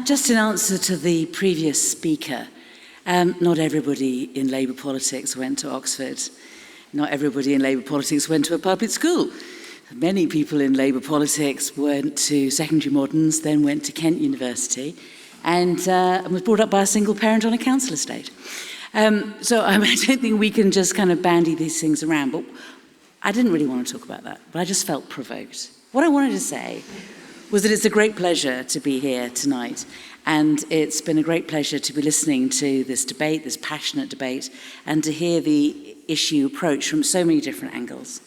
Just in answer to the previous speaker, not everybody in Labour politics went to Oxford. Not everybody in Labour politics went to a public school. Many people in Labour politics went to secondary moderns, then went to Kent University, and was brought up by a single parent on a council estate. So I don't think we can just kind of bandy these things around, but I didn't really want to talk about that, but I just felt provoked. What I wanted to say was that it's a great pleasure to be here tonight, and it's been a great pleasure to be listening to this debate, this passionate debate, and to hear the issue approached from so many different angles.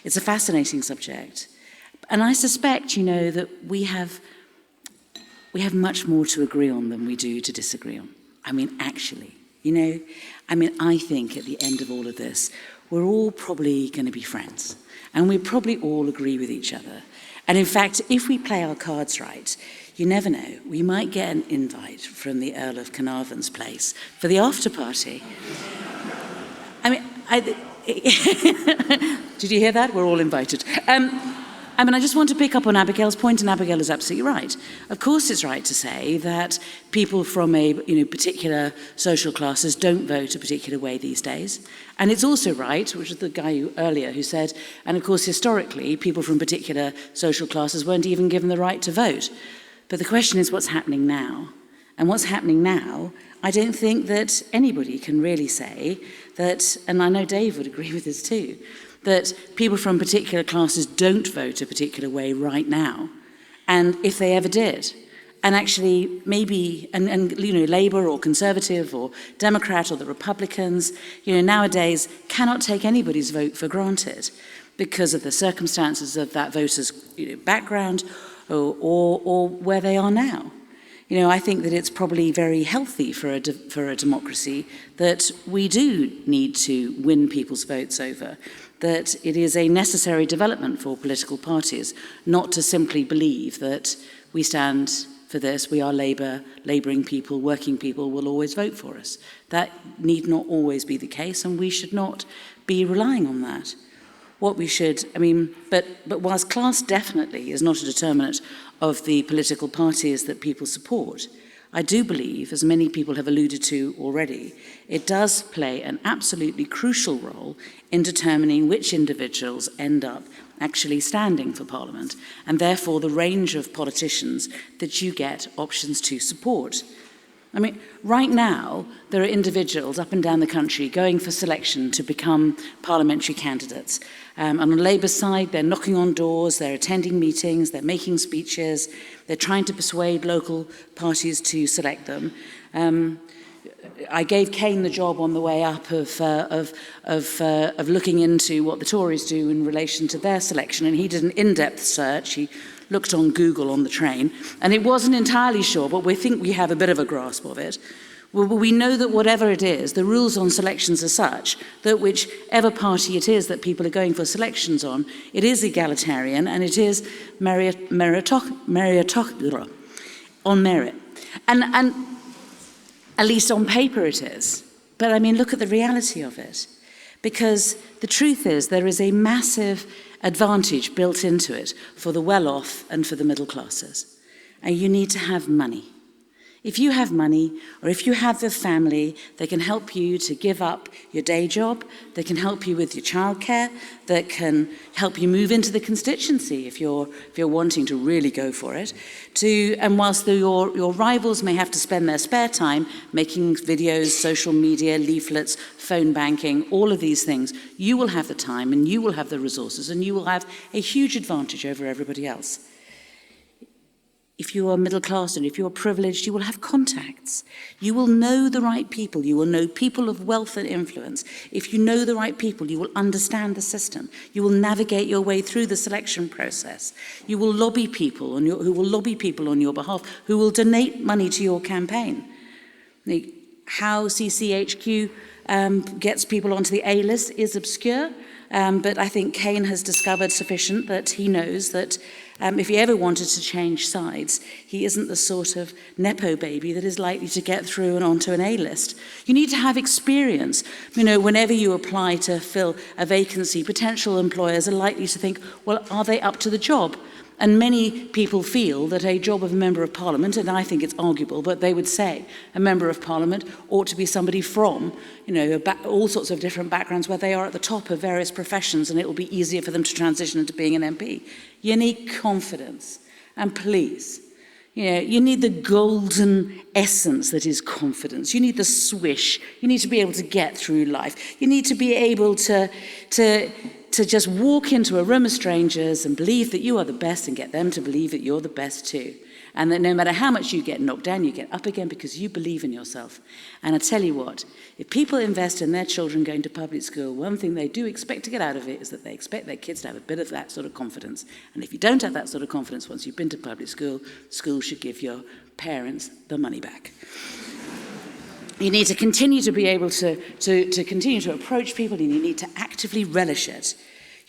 It's a fascinating subject, and I suspect, that we have much more to agree on than we do to disagree on. I mean, actually, I think at the end of all of this, we're all probably going to be friends, and we probably all agree with each other. And in fact, if we play our cards right, you never know, we might get an invite from the Earl of Carnarvon's place for the after party. Did you hear that? We're all invited. I just want to pick up on Abigail's point, and Abigail is absolutely right. Of course it's right to say that people from particular social classes don't vote a particular way these days. And it's also right, which is the guy earlier who said, and of course historically, people from particular social classes weren't even given the right to vote. But the question is what's happening now? And what's happening now, I don't think that anybody can really say that, and I know Dave would agree with this too, that people from particular classes don't vote a particular way right now, and if they ever did, and actually maybe, Labour or Conservative or Democrat or the Republicans, nowadays cannot take anybody's vote for granted because of the circumstances of that voter's background or where they are now. I think that it's probably very healthy for a democracy that we do need to win people's votes over, that it is a necessary development for political parties not to simply believe that we stand for this, we are Labour, labouring people, working people will always vote for us. That need not always be the case, and we should not be relying on that. What we should, but whilst class definitely is not a determinant of the political parties that people support, I do believe, as many people have alluded to already, it does play an absolutely crucial role in determining which individuals end up actually standing for Parliament, and therefore the range of politicians that you get options to support. Right now, there are individuals up and down the country going for selection to become parliamentary candidates. And on the Labour side, they're knocking on doors, they're attending meetings, they're making speeches, they're trying to persuade local parties to select them. I gave Kane the job on the way up of looking into what the Tories do in relation to their selection, and he did an in-depth search. He looked on Google on the train, and it wasn't entirely sure, but we think we have a bit of a grasp of it. Well, we know that whatever it is, the rules on selections are such that whichever party it is that people are going for selections on, it is egalitarian and it is meritocracy on merit. And at least on paper it is. But look at the reality of it. Because the truth is there is a massive advantage built into it for the well-off and for the middle classes. And you need to have money. If you have money, or if you have a family, they can help you to give up your day job, they can help you with your childcare, that can help you move into the constituency if you're wanting to really go for it. And whilst your rivals may have to spend their spare time making videos, social media, leaflets, phone banking, all of these things, you will have the time and you will have the resources and you will have a huge advantage over everybody else. If you are middle class and if you are privileged, you will have contacts. You will know the right people. You will know people of wealth and influence. If you know the right people, you will understand the system. You will navigate your way through the selection process. You will lobby people who will lobby people on your behalf, who will donate money to your campaign. How CCHQ gets people onto the A list is obscure, but I think Kane has discovered sufficient that he knows that if he ever wanted to change sides, he isn't the sort of nepo baby that is likely to get through and onto an A-list. You need to have experience. Whenever you apply to fill a vacancy, potential employers are likely to think, well, are they up to the job? And many people feel that a job of a member of parliament, and I think it's arguable, but they would say a member of parliament ought to be somebody from, all sorts of different backgrounds where they are at the top of various professions, and it will be easier for them to transition into being an MP. You need confidence. And please, you need the golden essence that is confidence. You need the swish. You need to be able to get through life. You need to be able to just walk into a room of strangers and believe that you are the best and get them to believe that you're the best too. And that no matter how much you get knocked down, you get up again because you believe in yourself. And I tell you what, if people invest in their children going to public school, one thing they do expect to get out of it is that they expect their kids to have a bit of that sort of confidence. And if you don't have that sort of confidence once you've been to public school, school should give your parents the money back. You need to continue to be able to continue to approach people, and you need to actively relish it.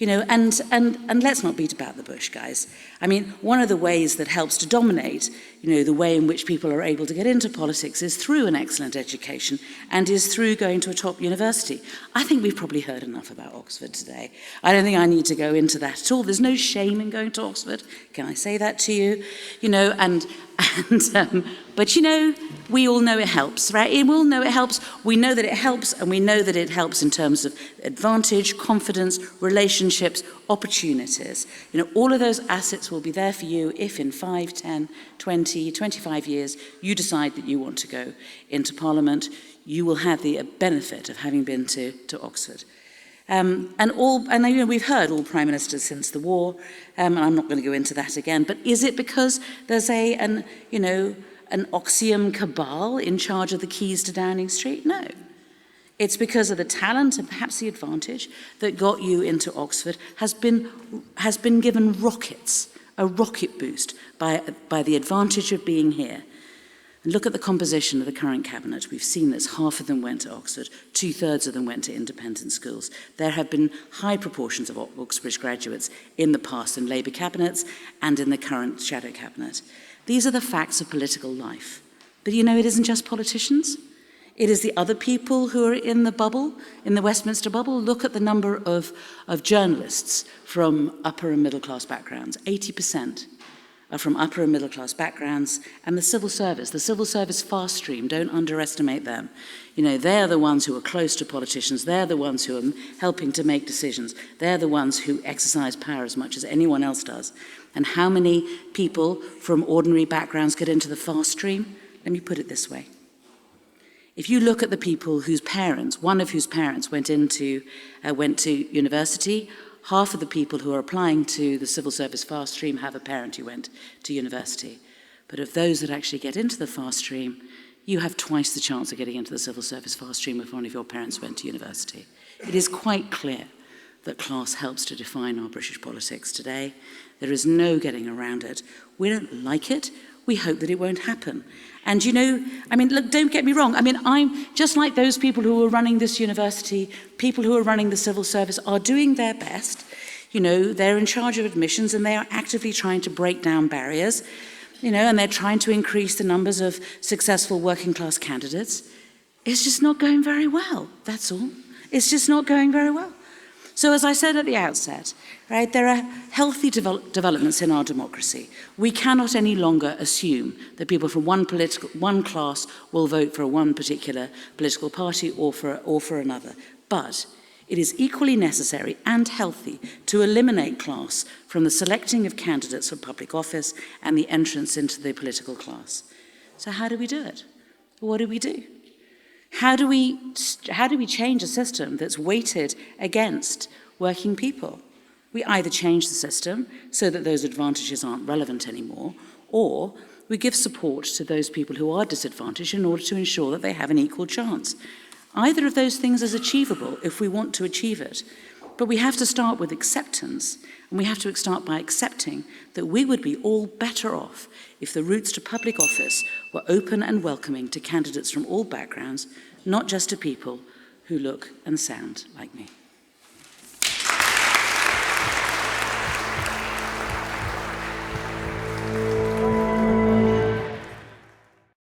And let's not beat about the bush, guys. I mean, one of the ways that helps to dominate, the way in which people are able to get into politics is through an excellent education and is through going to a top university. I think we've probably heard enough about Oxford today. I don't think I need to go into that at all. There's no shame in going to Oxford. Can I say that to you? But we all know it helps, right? We all know it helps. We know that it helps, and we know that it helps in terms of advantage, confidence, relationships, opportunities. All of those assets will be there for you if in 5, 10, 20, 25 years you decide that you want to go into Parliament. You will have the benefit of having been to Oxford. We've heard all prime ministers since the war, and I'm not going to go into that again. But is it because there's an Oxyam cabal in charge of the keys to Downing Street? No. It's because of the talent and perhaps the advantage that got you into Oxford has been given rockets, a rocket boost by the advantage of being here. And look at the composition of the current cabinet. We've seen this. Half of them went to Oxford. 2/3 of them went to independent schools. There have been high proportions of Oxbridge graduates in the past in Labour cabinets and in the current shadow cabinet. These are the facts of political life. But it isn't just politicians. It is the other people who are in the bubble, in the Westminster bubble. Look at the number of journalists from upper and middle class backgrounds. 80% are from upper and middle class backgrounds. And the civil service fast stream, don't underestimate them. They're the ones who are close to politicians. They're the ones who are helping to make decisions. They're the ones who exercise power as much as anyone else does. And how many people from ordinary backgrounds get into the fast stream? Let me put it this way. If you look at the people one of whose parents went to university, half of the people who are applying to the civil service fast stream have a parent who went to university. But of those that actually get into the fast stream, you have twice the chance of getting into the civil service fast stream if one of your parents went to university. It is quite clear that class helps to define our British politics today. There is no getting around it. We don't like it. We hope that it won't happen. And look, don't get me wrong. I'm just like those people who are running this university, people who are running the civil service are doing their best. They're in charge of admissions and they are actively trying to break down barriers, and they're trying to increase the numbers of successful working class candidates. It's just not going very well, that's all. It's just not going very well. So as I said at the outset, right, there are healthy developments in our democracy. We cannot any longer assume that people from one class will vote for one particular political party or for another. But it is equally necessary and healthy to eliminate class from the selecting of candidates for public office and the entrance into the political class. So how do we do it? What do we do? How do we change a system that's weighted against working people? We either change the system so that those advantages aren't relevant anymore, or we give support to those people who are disadvantaged in order to ensure that they have an equal chance. Either of those things is achievable if we want to achieve it. But we have to start with acceptance, and we have to start by accepting that we would be all better off if the routes to public office were open and welcoming to candidates from all backgrounds, not just to people who look and sound like me.